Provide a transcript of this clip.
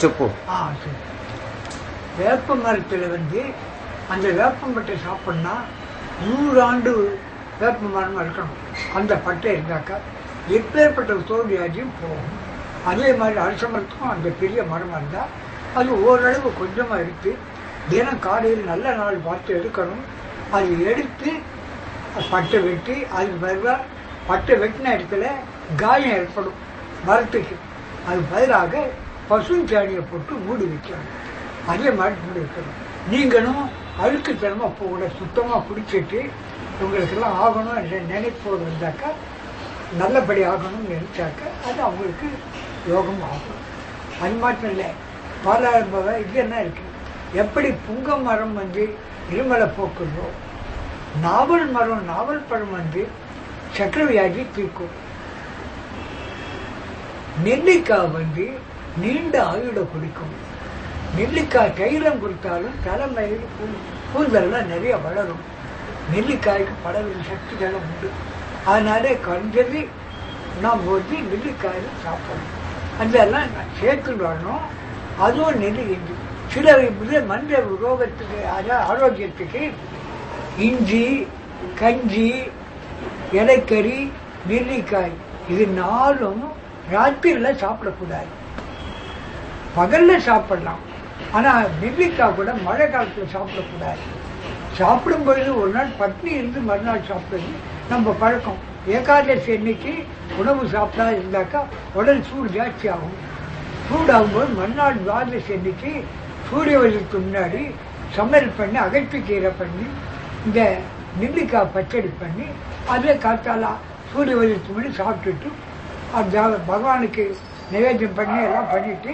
చెప్పు. சரி. வேப்ப மரத்தில் அந்த வேப்பம்பட்டை சாப்பிட்னா 100 ஆண்டு வேப்ப மரம் இருக்கணும். அந்த பட்டை இருந்தாக்கா எப்பேற்பட்ட தோல்வியாதியும் போகும். அதே மாதிரி அரச மரத்துக்கும் அந்த பெரிய மரம் இருந்தால் அது ஓரளவு கொஞ்சமாக எடுத்து தினம் காலையில் நல்ல நாள் பார்த்து எடுக்கணும். அது எடுத்து பட்டை வெட்டி அதுக்கு பதிலாக பட்டை வெட்டின இடத்துல காயம் ஏற்படும் மரத்துக்கு. அது பதிலாக பசுஞ்சாணியை போட்டு மூடி வைக்கணும். அதே மாதிரி மூடி வைக்கணும். நீங்களும் அழுக்குத்தனமாக போகக்கூட சுத்தமாக குடிச்சிட்டு உங்களுக்கெல்லாம் ஆகணும் என்ற நினைப்போடு இருந்தாக்கா நல்லபடி ஆகணும்னு நினைச்சாக்கா அது அவங்களுக்கு யோகம் ஆகும். அது மாற்றம் இல்லை, பல இது என்ன இருக்குது. எப்படி புங்க மரம் இருமலை போக்குதோ, நாவல் மரம் நாவல் பழம் சக்கரவியாதி தீர்க்கும். நெல்லிக்காய் நீண்ட ஆயுளை குடிக்கும். நெல்லிக்காய் தைலம் கொடுத்தாலும் தலைமையில் கூந்தல்லாம் நிறைய வளரும். நெல்லிக்காய்க்கு பலவித சக்திகளும் உண்டு. அதனாலே குறைஞ்சது நாம் நெல்லிக்காயில் சாப்பிடணும். அதெல்லாம் சேர்த்துட்டு வரணும். அதுவும் நெல்லி சில மஞ்சள் ரோகத்துக்கு அதாவது ஆரோக்கியத்துக்கு இஞ்சி கஞ்சி இலைக்கறி நெல்லிக்காய் இது 4ம் ராத்திரியில் சாப்பிடக்கூடாது. பகலில் சாப்பிடலாம். ஆனால் நெல்லிக்காய் கூட மழை காலத்தில் சாப்பிடக்கூடாது. சாப்பிடும் பொழுது ஒரு நாள் பட்னி இருந்து மறுநாள் சாப்பிடுறது நம்ம பழக்கம். ஏகாதசி அன்னைக்கு உணவு சாப்பிட்டா இருந்தாக்கா உடல் சூடு ஜாஸ்தி ஆகும். சூடாகும்போது மறுநாள் துவாதசி அன்னைக்கு சூரிய உதயத்துக்கு முன்னாடி சமையல் பண்ணி அகத்திக்கீரை பண்ணி இந்த நெல்லிக்காய் பச்சடி பண்ணி அதே காத்தால சூரிய உதயத்துக்கு முன்னாடி சாப்பிட்டுட்டு அந்த பகவானுக்கு நிவேத்தியம் பண்ணி எல்லாம் பண்ணிட்டு